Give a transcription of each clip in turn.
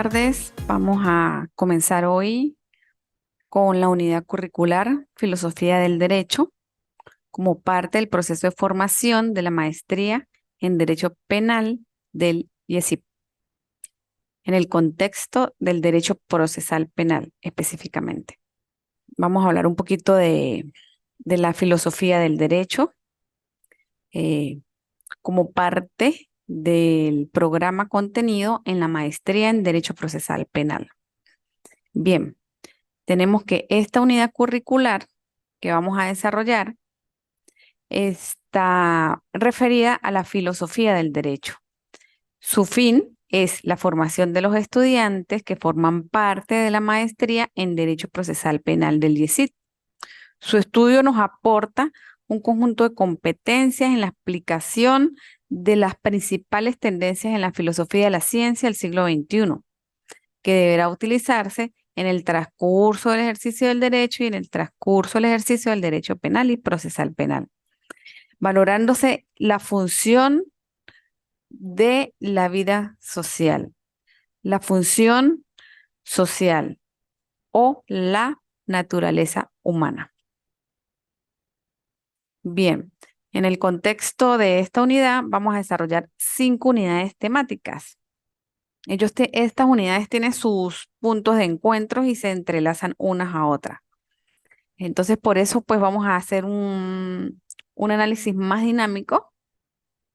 tardes. Vamos a comenzar hoy con la unidad curricular Filosofía del Derecho como parte del proceso de formación de la maestría en Derecho Penal del IESIP, en el contexto del derecho procesal penal específicamente. Vamos a hablar un poquito de la filosofía del derecho eh, como parte del programa contenido en la maestría en Derecho Procesal Penal. Bien, tenemos que esta unidad curricular que vamos a desarrollar está referida a la filosofía del derecho. Su fin es la formación de los estudiantes que forman parte de la maestría en Derecho Procesal Penal del IESIT. Su estudio nos aporta un conjunto de competencias en la explicación de las principales tendencias en la filosofía de la ciencia del siglo XXI, que deberá utilizarse en el transcurso del ejercicio del derecho y en el transcurso del ejercicio del derecho penal y procesal penal, valorándose la función de la vida social, la función social o la naturaleza humana. Bien, en el contexto de esta unidad vamos a desarrollar 5 unidades temáticas. Estas unidades tienen sus puntos de encuentro y se entrelazan unas a otras. Entonces, por eso, pues vamos a hacer un análisis más dinámico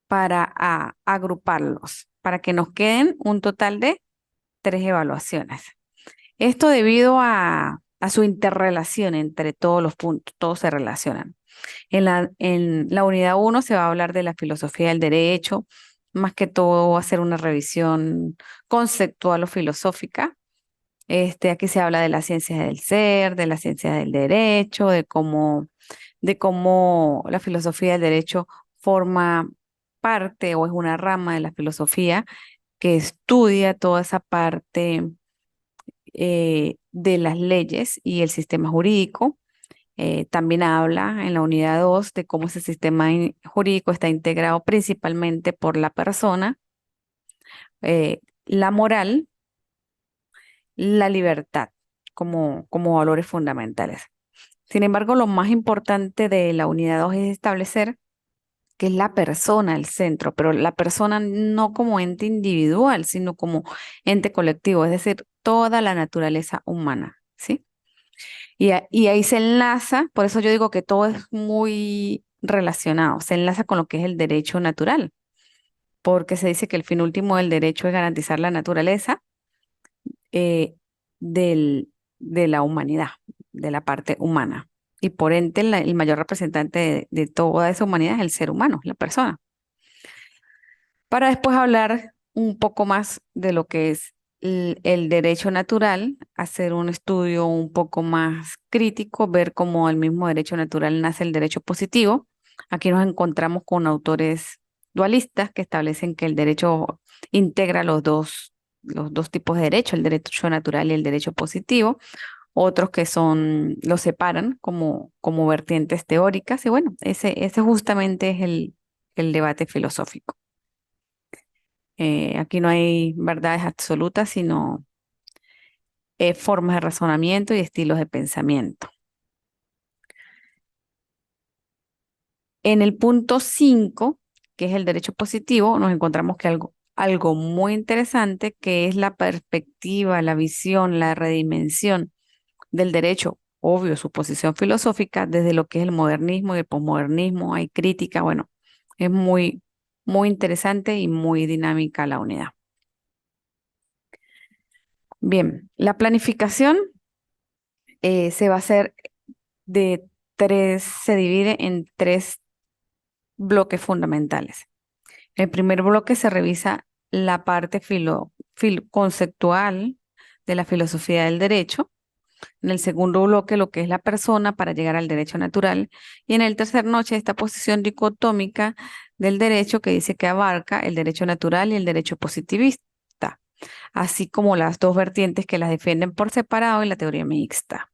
para agruparlos, para que nos queden un total de 3 evaluaciones. Esto debido a su interrelación entre todos los puntos, todos se relacionan. En la unidad 1 se va a hablar de la filosofía del derecho, más que todo va a ser una revisión conceptual o filosófica. Aquí se habla de la ciencia del ser, de la ciencia del derecho, de cómo la filosofía del derecho forma parte o es una rama de la filosofía que estudia toda esa parte de las leyes y el sistema jurídico. También habla en la unidad 2 de cómo ese sistema jurídico está integrado principalmente por la persona, la moral, la libertad como valores fundamentales. Sin embargo, lo más importante de la unidad 2 es establecer que es la persona el centro, pero la persona no como ente individual, sino como ente colectivo, es decir, toda la naturaleza humana, ¿sí? Y ahí se enlaza, por eso yo digo que todo es muy relacionado, se enlaza con lo que es el derecho natural, porque se dice que el fin último del derecho es garantizar la naturaleza eh, de la humanidad, de la parte humana. Y por ende, el mayor representante de toda esa humanidad es el ser humano, la persona. Para después hablar un poco más de lo que es el derecho natural, hacer un estudio un poco más crítico, ver cómo el mismo derecho natural nace el derecho positivo. Aquí nos encontramos con autores dualistas que establecen que el derecho integra los dos tipos de derecho, el derecho natural y el derecho positivo. Otros que los separan como vertientes teóricas. Y bueno, ese justamente es el debate filosófico. Aquí no hay verdades absolutas, sino formas de razonamiento y estilos de pensamiento. En el punto 5, que es el derecho positivo, nos encontramos que algo muy interesante, que es la perspectiva, la visión, la redimensión del derecho, obvio, su posición filosófica, desde lo que es el modernismo y el posmodernismo, hay crítica, bueno, es muy, muy interesante y muy dinámica la unidad. Bien, la planificación se va a hacer se divide en 3 bloques fundamentales. El primer bloque se revisa la parte conceptual de la filosofía del derecho. En el segundo bloque, lo que es la persona para llegar al derecho natural. Y en el tercer noche, esta posición dicotómica del derecho que dice que abarca el derecho natural y el derecho positivista, así como las dos vertientes que las defienden por separado y la teoría mixta.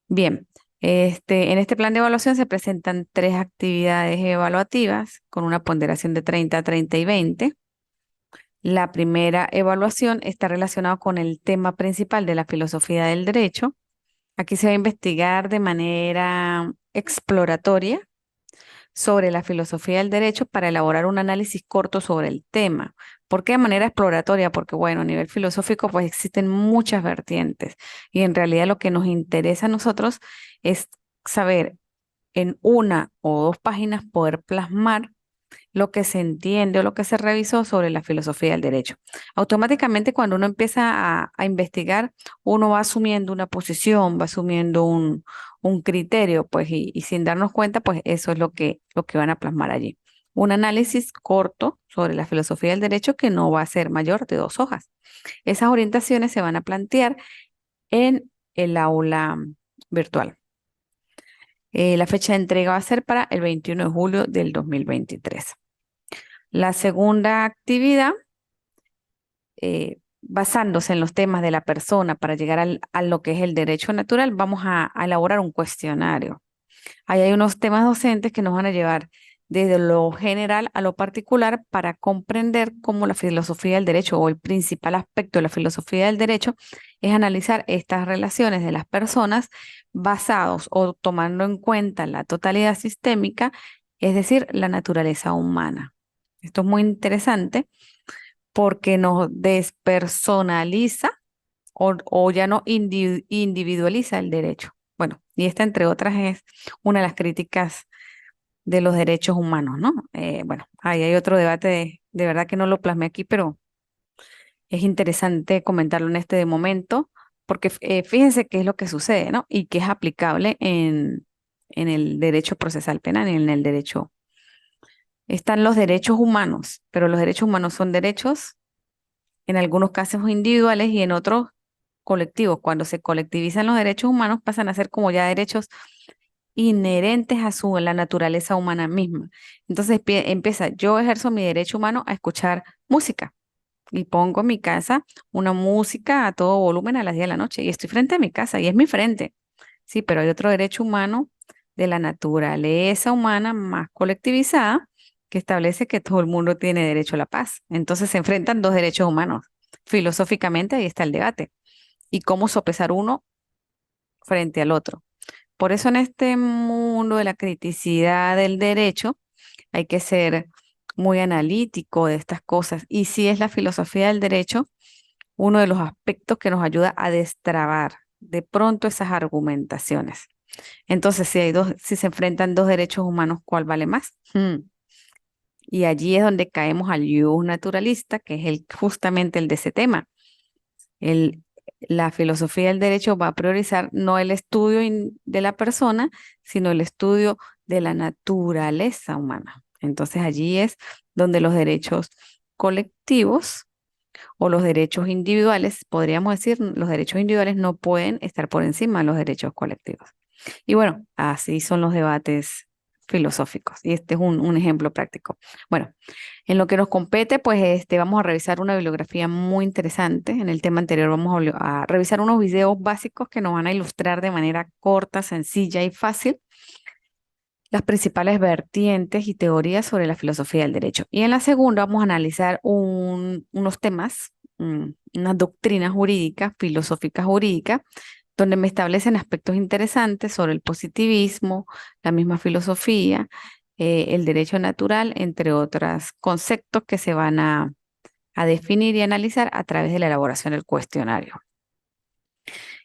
Bien, en este plan de evaluación se presentan 3 actividades evaluativas con una ponderación de 30, 30 y 20. La primera evaluación está relacionada con el tema principal de la filosofía del derecho. Aquí se va a investigar de manera exploratoria sobre la filosofía del derecho para elaborar un análisis corto sobre el tema. ¿Por qué de manera exploratoria? Porque, bueno, a nivel filosófico, pues existen muchas vertientes y en realidad lo que nos interesa a nosotros es saber en una o dos páginas poder plasmar lo que se entiende o lo que se revisó sobre la filosofía del derecho. Automáticamente cuando uno empieza a investigar, uno va asumiendo una posición, va asumiendo un criterio, pues, y sin darnos cuenta, pues eso es lo que van a plasmar allí. Un análisis corto sobre la filosofía del derecho que no va a ser mayor de 2 hojas. Esas orientaciones se van a plantear en el aula virtual. La fecha de entrega va a ser para el 21 de julio del 2023. La segunda actividad, basándose en los temas de la persona para llegar a lo que es el derecho natural, vamos a elaborar un cuestionario. Ahí hay unos temas docentes que nos van a llevar desde lo general a lo particular para comprender cómo la filosofía del derecho o el principal aspecto de la filosofía del derecho es analizar estas relaciones de las personas basados o tomando en cuenta la totalidad sistémica, es decir, la naturaleza humana. Esto es muy interesante porque nos despersonaliza o ya no individualiza el derecho. Bueno, y esta, entre otras, es una de las críticas de los derechos humanos, ¿no? Bueno, ahí hay otro debate, de verdad que no lo plasmé aquí, pero es interesante comentarlo en este momento, porque fíjense qué es lo que sucede, ¿no? Y qué es aplicable en el derecho procesal penal y en el derecho. Están los derechos humanos, pero los derechos humanos son derechos en algunos casos individuales y en otros colectivos. Cuando se colectivizan los derechos humanos pasan a ser como ya derechos inherentes a la naturaleza humana misma. Entonces empieza, yo ejerzo mi derecho humano a escuchar música y pongo en mi casa una música a todo volumen a las 10 de la noche y estoy frente a mi casa y es mi frente. Sí, pero hay otro derecho humano de la naturaleza humana más colectivizada que establece que todo el mundo tiene derecho a la paz. Entonces se enfrentan dos derechos humanos. Filosóficamente ahí está el debate y cómo sopesar uno frente al otro. Por eso en este mundo de la criticidad del derecho hay que ser muy analítico de estas cosas. Y si es la filosofía del derecho, uno de los aspectos que nos ayuda a destrabar de pronto esas argumentaciones. Entonces, si se enfrentan dos derechos humanos, ¿cuál vale más? Y allí es donde caemos al ius naturalista, que es justamente el de ese tema. El, la filosofía del derecho va a priorizar no el estudio de la persona, sino el estudio de la naturaleza humana. Entonces allí es donde los derechos colectivos o los derechos individuales, podríamos decir, los derechos individuales no pueden estar por encima de los derechos colectivos. Y bueno, así son los debates filosóficos. Y este es un ejemplo práctico. Bueno, en lo que nos compete, pues vamos a revisar una bibliografía muy interesante. En el tema anterior vamos a revisar unos videos básicos que nos van a ilustrar de manera corta, sencilla y fácil las principales vertientes y teorías sobre la filosofía del derecho. Y en la segunda vamos a analizar unos temas, unas doctrinas jurídicas, filosóficas jurídicas, donde me establecen aspectos interesantes sobre el positivismo, la misma filosofía, el derecho natural, entre otros conceptos que se van a definir y analizar a través de la elaboración del cuestionario.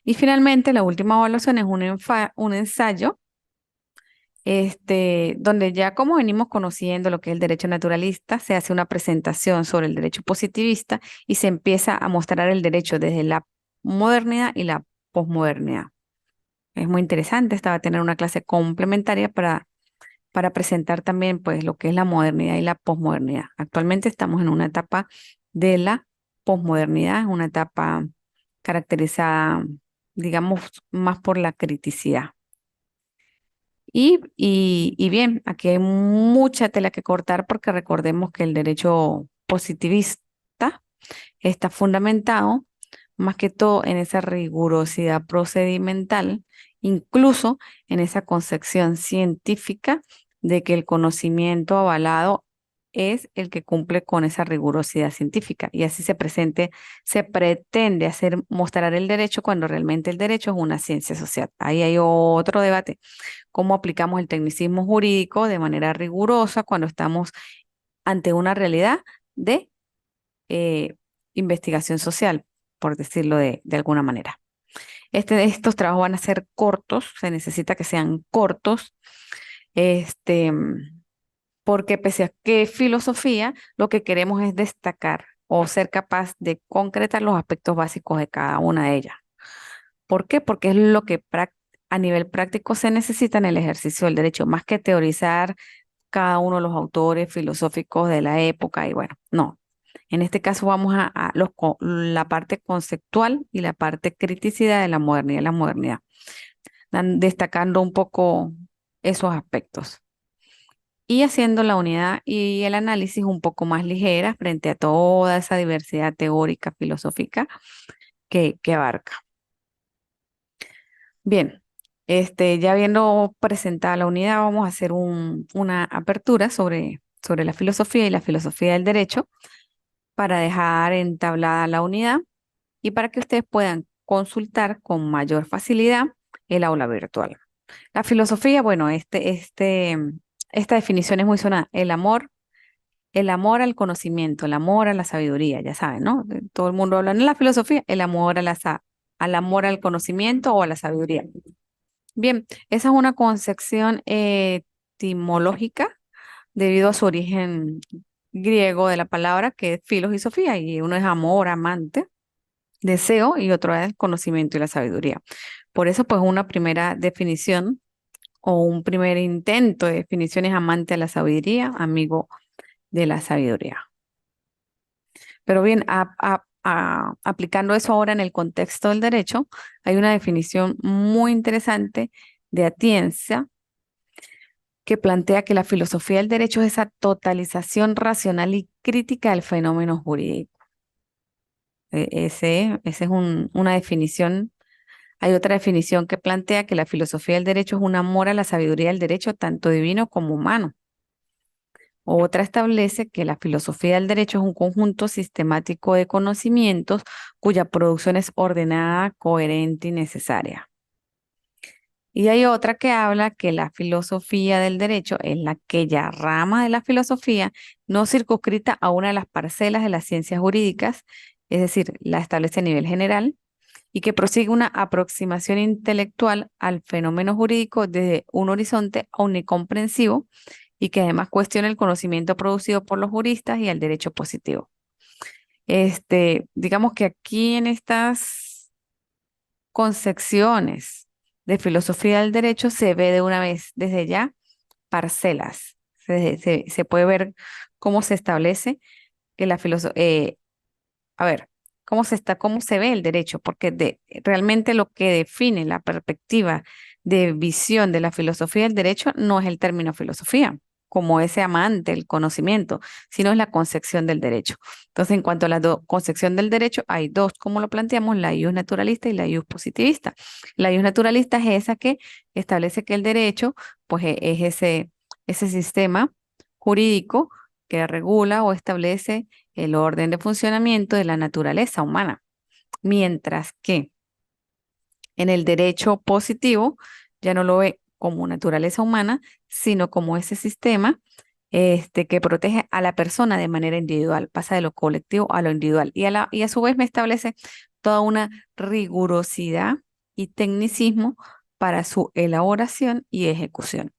Y finalmente, la última evaluación es un ensayo donde ya como venimos conociendo lo que es el derecho naturalista, se hace una presentación sobre el derecho positivista y se empieza a mostrar el derecho desde la modernidad y la posmodernidad. Es muy interesante, esta va a tener una clase complementaria para presentar también pues lo que es la modernidad y la posmodernidad. Actualmente estamos en una etapa de la posmodernidad, una etapa caracterizada, digamos, más por la criticidad. Y bien, aquí hay mucha tela que cortar porque recordemos que el derecho positivista está fundamentado más que todo en esa rigurosidad procedimental, incluso en esa concepción científica de que el conocimiento avalado es el que cumple con esa rigurosidad científica y así se pretende hacer mostrar el derecho cuando realmente el derecho es una ciencia social. Ahí hay otro debate, cómo aplicamos el tecnicismo jurídico de manera rigurosa cuando estamos ante una realidad de eh, investigación social, por decirlo de alguna manera. Estos trabajos van a ser cortos, se necesita que sean cortos, este, porque pese a que filosofía, lo que queremos es destacar o ser capaz de concretar los aspectos básicos de cada una de ellas. ¿Por qué? Porque es lo que a nivel práctico se necesita en el ejercicio del derecho, más que teorizar cada uno de los autores filosóficos de la época y bueno, no. En este caso vamos a la parte conceptual y la parte criticidad de la modernidad, destacando un poco esos aspectos y haciendo la unidad y el análisis un poco más ligera frente a toda esa diversidad teórica, filosófica que abarca. Bien, ya habiendo presentado la unidad, vamos a hacer una apertura sobre la filosofía y la filosofía del derecho para dejar entablada la unidad y para que ustedes puedan consultar con mayor facilidad el aula virtual. La filosofía, bueno, esta definición es muy sonada. El amor al conocimiento, el amor a la sabiduría, ya saben, ¿no? Todo el mundo habla en la filosofía, el amor al amor al conocimiento o a la sabiduría. Bien, esa es una concepción etimológica debido a su origen griego de la palabra que es filos y sofía, y uno es amor, amante, deseo, y otro es el conocimiento y la sabiduría. Por eso, pues, una primera definición o un primer intento de definición es amante de la sabiduría, amigo de la sabiduría. Pero bien, aplicando eso ahora en el contexto del derecho, hay una definición muy interesante de Atienza que plantea que la filosofía del derecho es esa totalización racional y crítica del fenómeno jurídico. Ese es una definición. Hay otra definición que plantea que la filosofía del derecho es un amor a la sabiduría del derecho, tanto divino como humano. Otra establece que la filosofía del derecho es un conjunto sistemático de conocimientos cuya producción es ordenada, coherente y necesaria. Y hay otra que habla que la filosofía del derecho es aquella rama de la filosofía no circunscrita a una de las parcelas de las ciencias jurídicas, es decir, la establece a nivel general, y que prosigue una aproximación intelectual al fenómeno jurídico desde un horizonte omnicomprensivo y que además cuestiona el conocimiento producido por los juristas y el derecho positivo. Digamos que aquí en estas concepciones de filosofía del derecho se ve de una vez desde ya parcelas. Se puede ver cómo se establece que la filosofía, a ver, cómo se ve el derecho, porque realmente lo que define la perspectiva de visión de la filosofía del derecho no es el término filosofía, como ese amante, el conocimiento, sino es la concepción del derecho. Entonces, en cuanto a la concepción del derecho, hay dos, como lo planteamos, la ius naturalista y la ius positivista. La ius naturalista es esa que establece que el derecho, pues, es ese sistema jurídico que regula o establece el orden de funcionamiento de la naturaleza humana, mientras que en el derecho positivo ya no lo ve como naturaleza humana, sino como ese sistema que protege a la persona de manera individual, pasa de lo colectivo a lo individual y a su vez me establece toda una rigurosidad y tecnicismo para su elaboración y ejecución.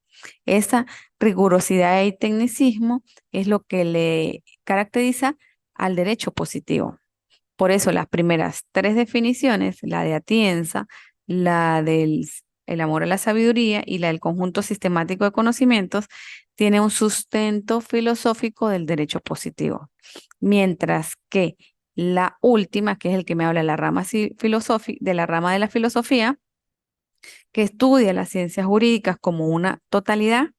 Esa rigurosidad y tecnicismo es lo que le caracteriza al derecho positivo. Por eso las primeras tres definiciones, la de Atienza, la del el amor a la sabiduría y la del conjunto sistemático de conocimientos, tiene un sustento filosófico del derecho positivo. Mientras que la última, que es el que me habla de la rama de la rama de la filosofía, que estudia las ciencias jurídicas como una totalidad,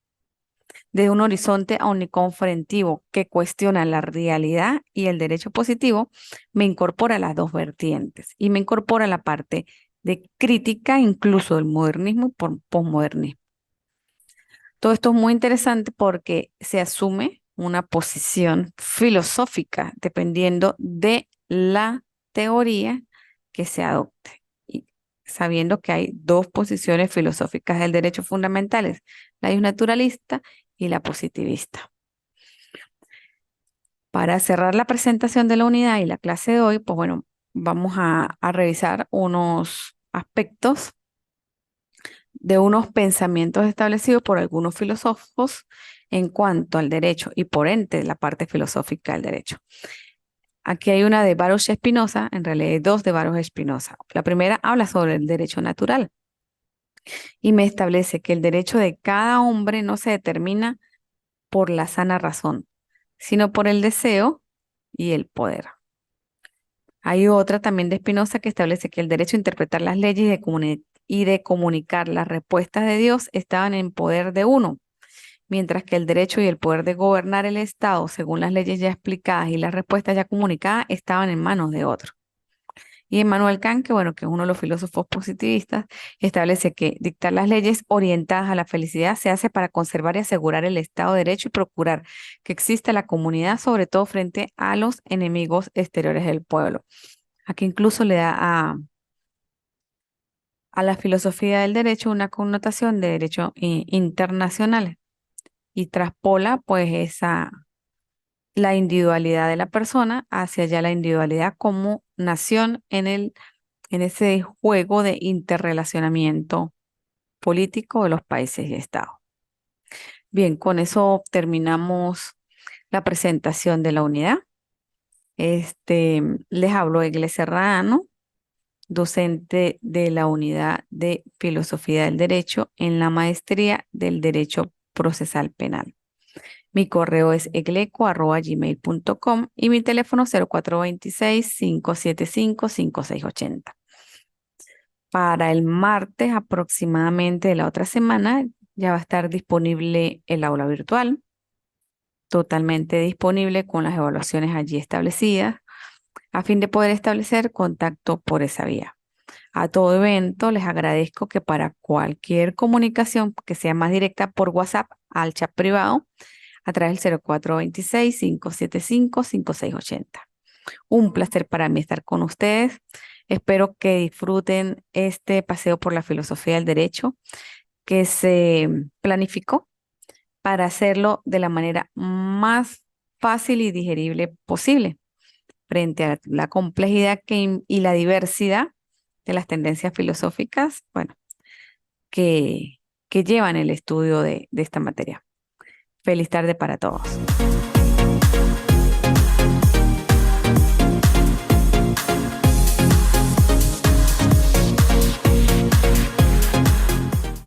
de un horizonte omniconferentivo que cuestiona la realidad y el derecho positivo, me incorpora las dos vertientes y me incorpora la parte de crítica incluso del modernismo y posmodernismo. Todo esto es muy interesante porque se asume una posición filosófica dependiendo de la teoría que se adopte. Y sabiendo que hay dos posiciones filosóficas del derecho fundamentales, la naturalista y la positivista. Para cerrar la presentación de la unidad y la clase de hoy, pues bueno, vamos a revisar unos aspectos de unos pensamientos establecidos por algunos filósofos en cuanto al derecho y por ende la parte filosófica del derecho. Aquí hay una de Baruch Spinoza, en realidad hay dos de Baruch Spinoza. La primera habla sobre el derecho natural y me establece que el derecho de cada hombre no se determina por la sana razón, sino por el deseo y el poder. Hay otra también de Spinoza que establece que el derecho a interpretar las leyes y de comunicar las respuestas de Dios estaban en poder de uno, mientras que el derecho y el poder de gobernar el Estado, según las leyes ya explicadas y las respuestas ya comunicadas, estaban en manos de otro. Y Immanuel Kant, que bueno, que es uno de los filósofos positivistas, establece que dictar las leyes orientadas a la felicidad se hace para conservar y asegurar el Estado de Derecho y procurar que exista la comunidad, sobre todo frente a los enemigos exteriores del pueblo. Aquí incluso le da a la filosofía del derecho una connotación de derecho internacional y traspola pues la individualidad de la persona hacia allá la individualidad como nación en ese juego de interrelacionamiento político de los países y estados. Bien, con eso terminamos la presentación de la unidad. Les hablo Egle Serrano, docente de la unidad de Filosofía del Derecho en la maestría del Derecho Procesal Penal. Mi correo es egleco@gmail.com y mi teléfono 0426-575-5680. Para el martes aproximadamente de la otra semana ya va a estar disponible el aula virtual, totalmente disponible con las evaluaciones allí establecidas, a fin de poder establecer contacto por esa vía. A todo evento les agradezco que para cualquier comunicación que sea más directa por WhatsApp al chat privado a través del 0426-575-5680. Un placer para mí estar con ustedes. Espero que disfruten este paseo por la filosofía del derecho que se planificó para hacerlo de la manera más fácil y digerible posible frente a la complejidad y la diversidad de las tendencias filosóficas, bueno, que llevan el estudio de esta materia. Feliz tarde para todos.